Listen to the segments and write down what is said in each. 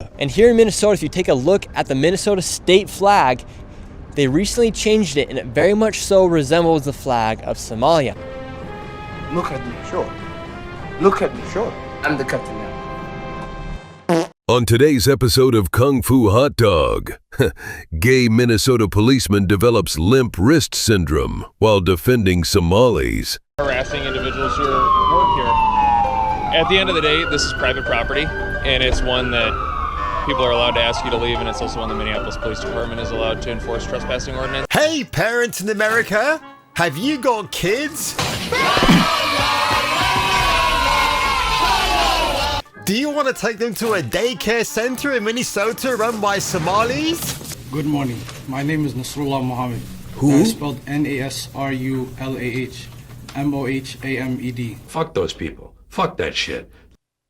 And here in Minnesota, if you take a look at the Minnesota state flag, they recently changed it and it very much so resembles the flag of Somalia. Look at me, sure. Look at me, sure. I'm the captain now. On today's episode of Kung Fu Hot Dog, gay Minnesota policeman develops limp wrist syndrome while defending Somalis. Harassing individuals who work here. At the end of the day, this is private property, and it's one that people are allowed to ask you to leave, and it's also one the Minneapolis Police Department is allowed to enforce trespassing ordinance. Hey, parents in America, have you got kids? Do you want to take them to a daycare center in Minnesota run by Somalis? Good morning. My name is Nasrullah Mohammed. Who? That is spelled Nasrullah Fuck those people. Fuck that shit.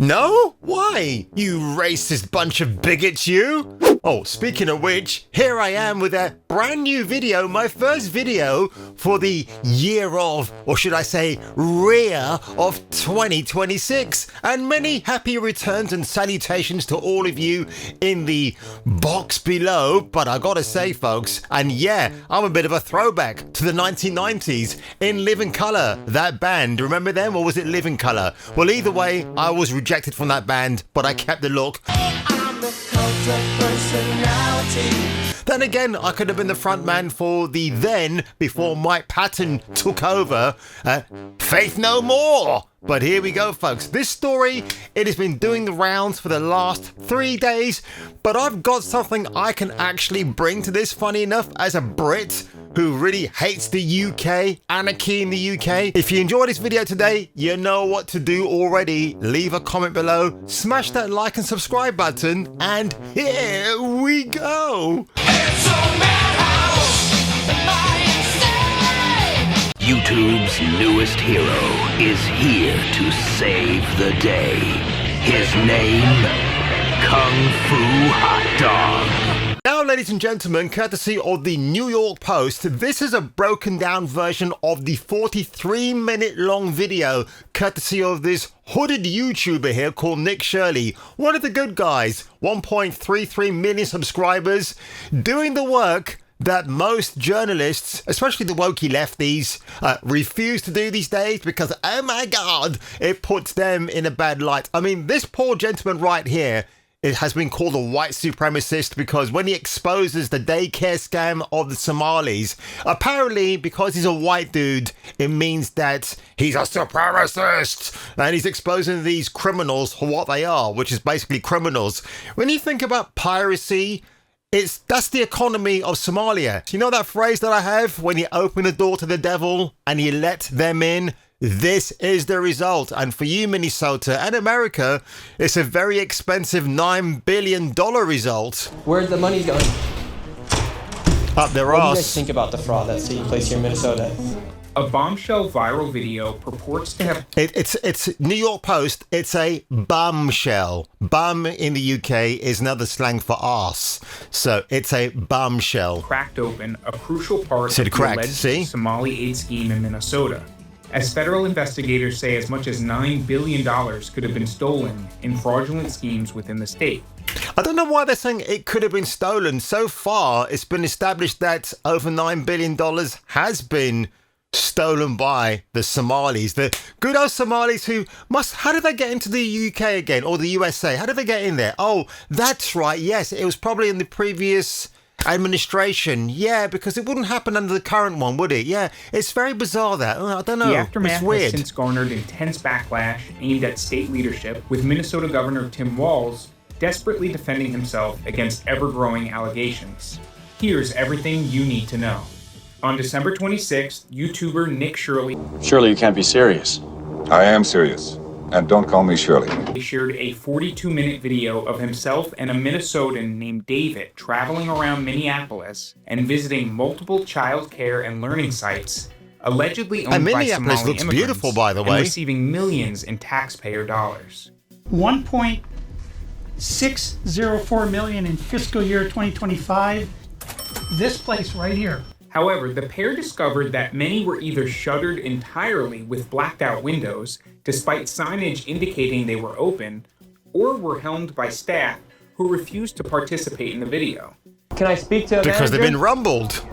No? Why? You racist bunch of bigots, you! Oh, speaking of which, here I am with a brand new video, my first video for the year of, or should I say, rear of 2026. And many happy returns and salutations to all of you in the box below. But I gotta say, folks, and yeah, I'm a bit of a throwback to the 1990s in Living Colour, that band. Remember them, or was it Living Colour? Well, either way, I was rejected from that band, but I kept the look. Then again, I could have been the front man for the then, before Mike Patton took over, Faith No More. But here we go, folks. This story, it has been doing the rounds for the last 3 days, but I've got something I can actually bring to this, funny enough, as a Brit who really hates the UK, anarchy in the UK. If you enjoyed this video today, you know what to do already. Leave a comment below, smash that like and subscribe button, and here we go. It's so madhouse, YouTube's newest hero is here to save the day. His name, Kung Fu Hot Dog. Now, ladies and gentlemen, courtesy of the New York Post, this is a broken down version of the 43-minute long video, courtesy of this hooded YouTuber here called Nick Shirley, one of the good guys, 1.33 million subscribers, doing the work that most journalists, especially the wokey lefties, refuse to do these days because, oh my God, it puts them in a bad light. I mean, this poor gentleman right here, it has been called a white supremacist because when he exposes the daycare scam of the Somalis, apparently because he's a white dude, it means that he's a supremacist and he's exposing these criminals for what they are, which is basically criminals. When you think about piracy, that's the economy of Somalia. You know that phrase that I have, when you open the door to the devil and you let them in? This is the result. And for you, Minnesota and America, it's a very expensive $9 billion result. Where's the money going? Up their What do you guys ass. think about the fraud that's taking place here in Minnesota? A bombshell viral video purports to have... It's New York Post. It's a bombshell. Bum in the UK is another slang for arse. So it's a bombshell. cracked open a crucial part Said of the cracked, alleged see? Somali aid scheme in Minnesota. As federal investigators say, as much as $9 billion could have been stolen in fraudulent schemes within the state. I don't know why they're saying it could have been stolen. So far, it's been established that over $9 billion has been stolen by the Somalis. The good old Somalis who how did they get into the UK again, or the USA? How did they get in there? Oh, that's right. Yes, it was probably in the previous administration. Yeah, because it wouldn't happen under the current one, would it? Yeah, it's very bizarre that. I don't know. The aftermath it's weird. has since garnered intense backlash aimed at state leadership, with Minnesota Governor Tim Walz desperately defending himself against ever-growing allegations. Here's everything you need to know. On December 26th, YouTuber Nick Shirley... Surely you can't be serious. I am serious. And don't call me Shirley. He shared a 42-minute video of himself and a Minnesotan named David traveling around Minneapolis and visiting multiple child care and learning sites allegedly owned by Minneapolis Somali looks immigrants beautiful, by the and way. receiving millions in taxpayer dollars. $1.604 million in fiscal year 2025. This place right here. However, the pair discovered that many were either shuttered entirely with blacked out windows, despite signage indicating they were open, or were helmed by staff who refused to participate in the video. Can I speak to a Because they've manager? been rumbled.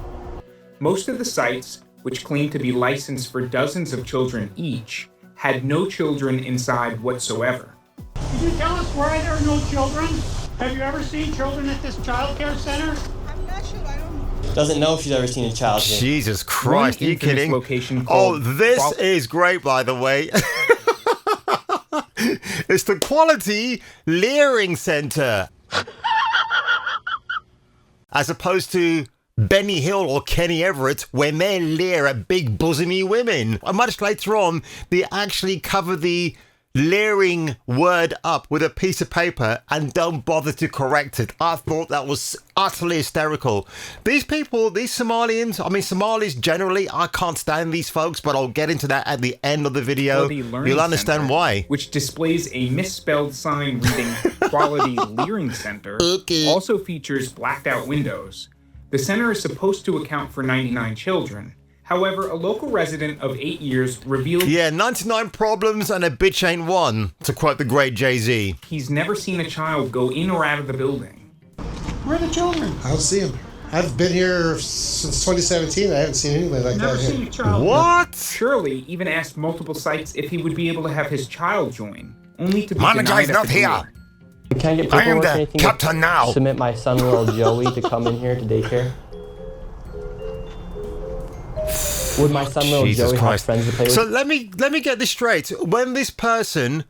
Most of the sites, which claim to be licensed for dozens of children each, had no children inside whatsoever. Can you tell us why there are no children? Have you ever seen children at this child care center? I'm not sure. I don't know. Doesn't know if she's ever seen a child here. Jesus Christ, are you infamous kidding? location Oh, called this is great, by the way. It's the Quality Leering Center. As opposed to Benny Hill or Kenny Everett, when they leer at big bosomy women. And much later on, they actually cover the leering word up with a piece of paper and don't bother to correct it. I thought that was utterly hysterical. These people, these Somalians, I mean Somalis generally, I can't stand these folks, but I'll get into that at the end of the video. You'll understand Center, why. Which displays a misspelled sign reading Quality Leering Center, also features blacked out windows. The center is supposed to account for 99 children. However, a local resident of 8 years revealed... Yeah, 99 problems and a bitch ain't one, to quote the great Jay-Z. He's never seen a child go in or out of the building. Where are the children? I don't see them. I've been here since 2017. I haven't seen anybody like Never that seen here. a child. What? Shirley even asked multiple sites if he would be able to have his child join, only to be Manager denied is at not the here. door. Can I get I am paperwork or the anything captain now. submit my son, little Joey, to come in here to daycare? Would my son, little Jesus Joey, Christ. have friends to play with? So let me get this straight. When this person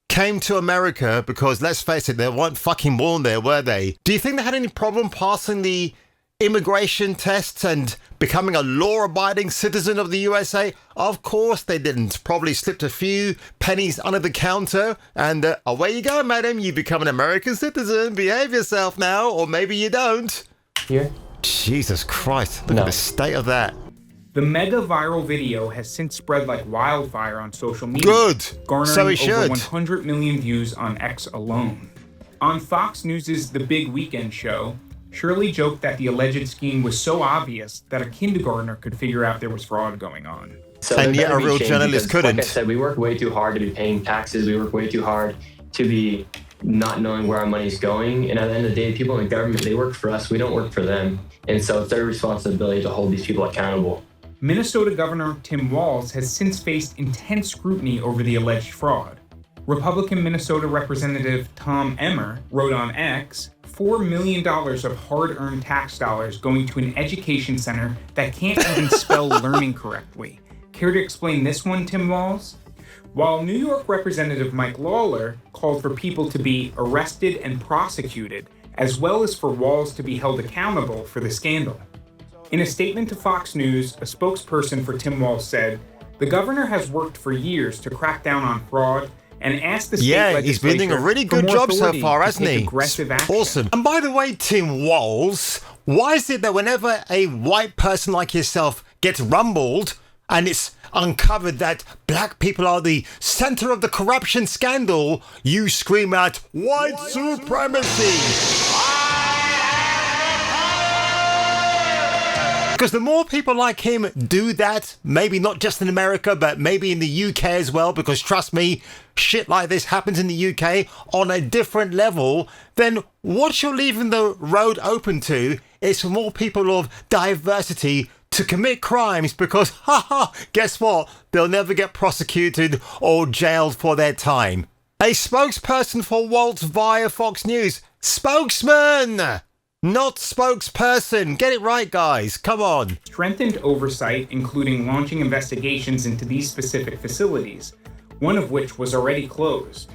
came to America, because let's face it, they weren't fucking born there, were they? Do you think they had any problem passing the immigration tests and becoming a law-abiding citizen of the USA? Of course they didn't. Probably slipped a few pennies under the counter and away you go, madam. You become an American citizen. Behave yourself now, or maybe you don't. Here? Jesus Christ. Look at the state of that. The mega viral video has since spread like wildfire on social media. Good. Garnering So it over should. 100 million views on X alone. On Fox News' The Big Weekend Show, Shirley joked that the alleged scheme was so obvious that a kindergartner could figure out there was fraud going on. So And there yet a better be real change journalist because, couldn't. Like I said, we work way too hard to be paying taxes. We work way too hard to be not knowing where our money's going. And at the end of the day, people in the government, they work for us. We don't work for them. And so it's their responsibility to hold these people accountable. Minnesota Governor Tim Walz has since faced intense scrutiny over the alleged fraud. Republican Minnesota Representative Tom Emmer wrote on X, $4 million of hard-earned tax dollars going to an education center that can't even spell learning correctly. Care to explain this one, Tim Walz? While New York Representative Mike Lawler called for people to be arrested and prosecuted, as well as for Walz to be held accountable for the scandal. In a statement to Fox News, a spokesperson for Tim Walz said, "The governor has worked for years to crack down on fraud and asked the state legislature he's been doing a really good for more job so authority far, to hasn't take he? aggressive action." Awesome. And by the way, Tim Walz, why is it that whenever a white person like yourself gets rumbled and it's uncovered that black people are the center of the corruption scandal, you scream out, white supremacy? Because the more people like him do that, maybe not just in America, but maybe in the UK as well, because trust me, shit like this happens in the UK on a different level, then what you're leaving the road open to is for more people of diversity to commit crimes because, guess what? They'll never get prosecuted or jailed for their time. A spokesperson for Waltz via Fox News. Spokesman! Not spokesperson. Get it right, guys. Come on. Strengthened oversight, including launching investigations into these specific facilities, one of which was already closed.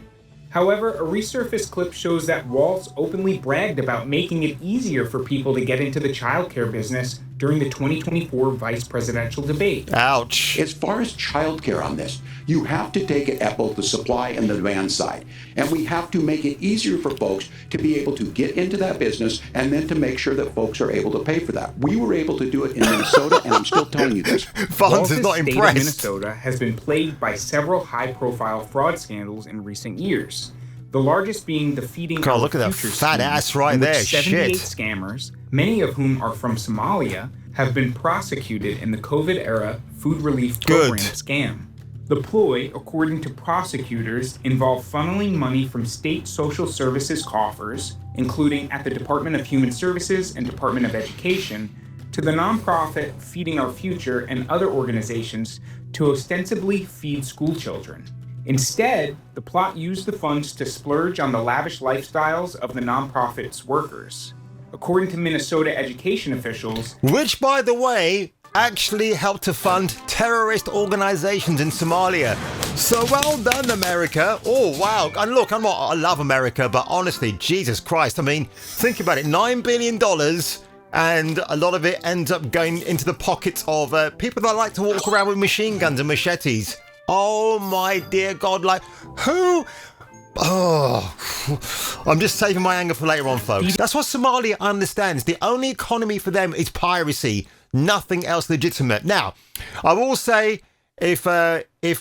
However, a resurfaced clip shows that Waltz openly bragged about making it easier for people to get into the childcare business during the 2024 vice presidential debate. Ouch. As far as childcare on this, you have to take it at both the supply and the demand side. And we have to make it easier for folks to be able to get into that business and then to make sure that folks are able to pay for that. We were able to do it in Minnesota, and I'm still telling you this. Fonz is not state impressed. of Minnesota has been plagued by several high-profile fraud scandals in recent years. The largest being the feeding God, Our look at that Future fat scheme, ass right in which there. 78 Shit. scammers, many of whom are from Somalia, have been prosecuted in the COVID-era food relief program scam. The ploy, according to prosecutors, involved funneling money from state social services coffers, including at the Department of Human Services and Department of Education, to the nonprofit Feeding Our Future and other organizations to ostensibly feed school children. Instead, the plot used the funds to splurge on the lavish lifestyles of the nonprofit's workers. According to Minnesota education officials, which, by the way, actually helped to fund terrorist organizations in Somalia. So well done, America. Oh, wow. And look, I love America, but honestly, Jesus Christ. I mean, think about it. $9 billion, and a lot of it ends up going into the pockets of people that like to walk around with machine guns and machetes. Oh, my dear God. Like, who... Oh, I'm just saving my anger for later on, folks. That's what Somalia understands. The only economy for them is piracy. Nothing else legitimate. Now, I will say, if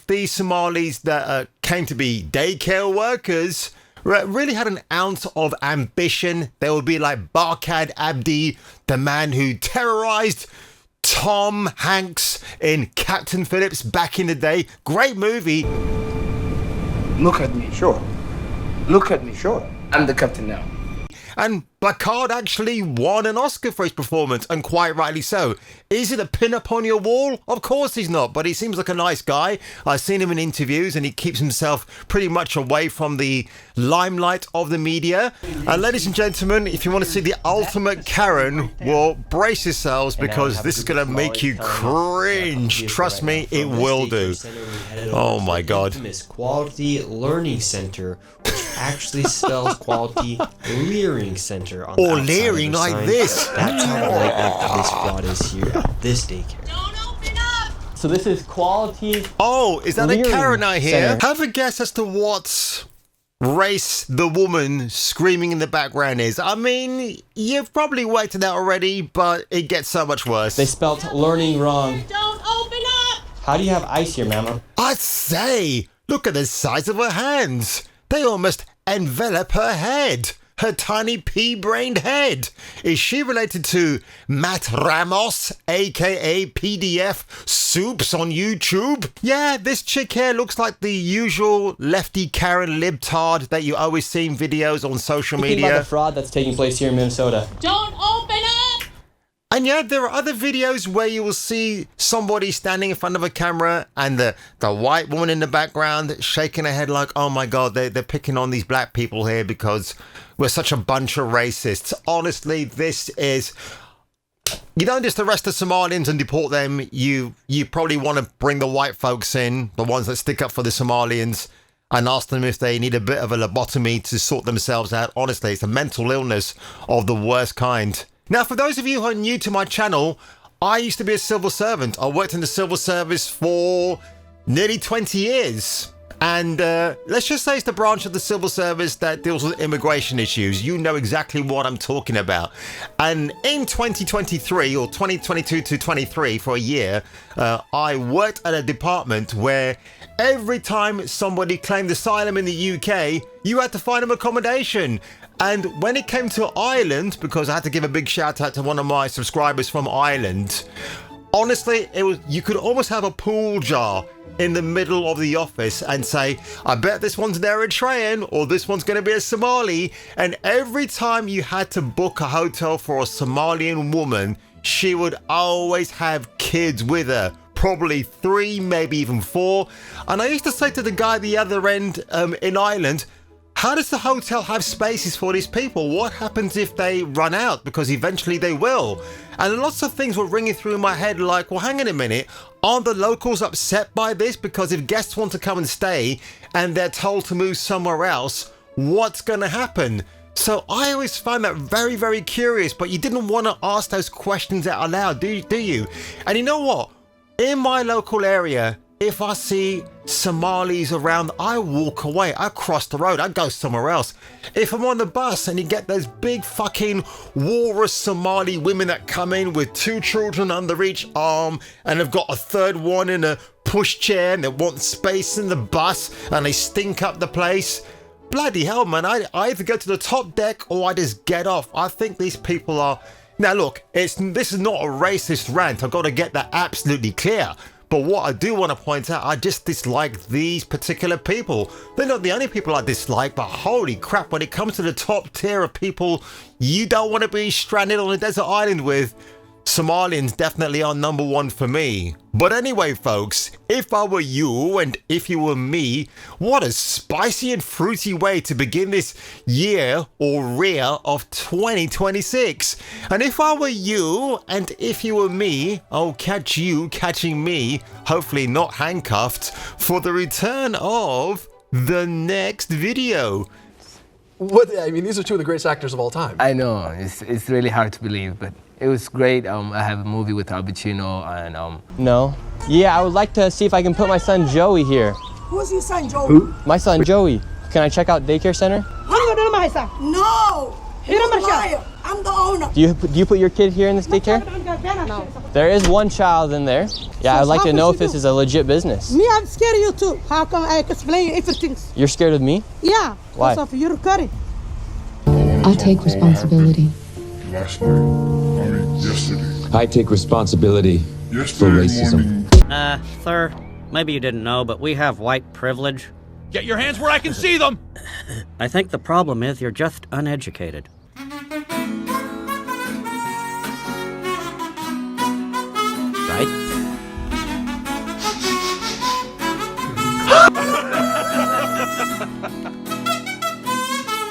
these Somalis that came to be daycare workers really had an ounce of ambition, they would be like Barkhad Abdi, the man who terrorized Tom Hanks in Captain Phillips back in the day. Great movie. Look at me, sure. Look at me, sure. I'm the captain now. And Barkhad actually won an Oscar for his performance, and quite rightly so. Is it a pin-up on your wall? Of course he's not, but he seems like a nice guy. I've seen him in interviews, and he keeps himself pretty much away from the limelight of the media. And ladies and gentlemen, if you want to see the ultimate Karen, well, brace yourselves, because this is going to make you cringe. Trust me, it will do. Oh my God. Quality Learning Center, which actually spells Quality Leering Center on or leering like this. That's how blatant this fraud is here at this daycare. Don't open up! So this is Quality. Oh, is that a Karen I hear? Center. Have a guess as to what race the woman screaming in the background is. I mean, you've probably worked it out already, but it gets so much worse. They spelled learning wrong. Don't open up! How do you have ice here, Mama? I say, look at the size of her hands. They almost envelop her head. Her tiny pea-brained head. Is she related to Matt Ramos, aka PDF Soups on YouTube? Yeah, this chick here looks like the usual lefty Karen libtard that you always see in videos on social media. Think about the fraud that's taking place here in Minnesota. Don't open up! And yet there are other videos where you will see somebody standing in front of a camera and the white woman in the background shaking her head like, oh my God, they're picking on these black people here because we're such a bunch of racists. Honestly, this is... You don't just arrest the Somalians and deport them. You probably want to bring the white folks in, the ones that stick up for the Somalians, and ask them if they need a bit of a lobotomy to sort themselves out. Honestly, it's a mental illness of the worst kind. Now, for those of you who are new to my channel, I used to be a civil servant. I worked in the civil service for nearly 20 years. And let's just say it's the branch of the civil service that deals with immigration issues. You know exactly what I'm talking about. And in 2023 or 2022 to 23 for a year, I worked at a department where every time somebody claimed asylum in the UK, you had to find them accommodation. And when it came to Ireland, because I had to give a big shout out to one of my subscribers from Ireland, honestly, you could almost have a pool jar in the middle of the office and say, I bet this one's an Eritrean or this one's going to be a Somali. And every time you had to book a hotel for a Somalian woman, she would always have kids with her. Probably 3, maybe even 4. And I used to say to the guy at the other end in Ireland, how does the hotel have spaces for these people? What happens if they run out? Because eventually they will. And lots of things were ringing through my head like, well, hang on a minute. Aren't the locals upset by this? Because if guests want to come and stay and they're told to move somewhere else, what's going to happen? So I always find that very, very curious, but you didn't want to ask those questions out loud, do you? And you know what? In my local area, if I see Somalis around, I walk away. I cross the road. I go somewhere else. If I'm on the bus and you get those big fucking walrus Somali women that come in with 2 children under each arm and have got a third one in a pushchair and they want space in the bus and they stink up the place. Bloody hell, man. I either go to the top deck or I just get off. I think these people are... Now look, this is not a racist rant. I've got to get that absolutely clear. But what I do want to point out, I just dislike these particular people. They're not the only people I dislike, but holy crap, when it comes to the top tier of people you don't want to be stranded on a desert island with, Somalians definitely are number one for me. But anyway, folks, if I were you and if you were me, what a spicy and fruity way to begin this year or year of 2026. And if I were you and if you were me, I'll catch you catching me, hopefully not handcuffed, for the return of the next video. What, I mean, these are two of the greatest actors of all time. I know, it's really hard to believe, but it was great. I have a movie with Al Pacino and No. Yeah, I would like to see if I can put my son Joey here. Who's your son, Joey? Who? My son Joey. Can I check out daycare center? No! You're a liar. I'm the owner. Do you put your kid here in this daycare? No. There is one child in there. Yeah, I'd like to know if this is a legit business. Me, I'm scared of you too. How come I explain everything? You're scared of me? Yeah. Why? Because of your curry. I take responsibility. Last night, yesterday. I take responsibility for racism. Sir, maybe you didn't know, but we have white privilege. Get your hands where I can see them! I think the problem is you're just uneducated.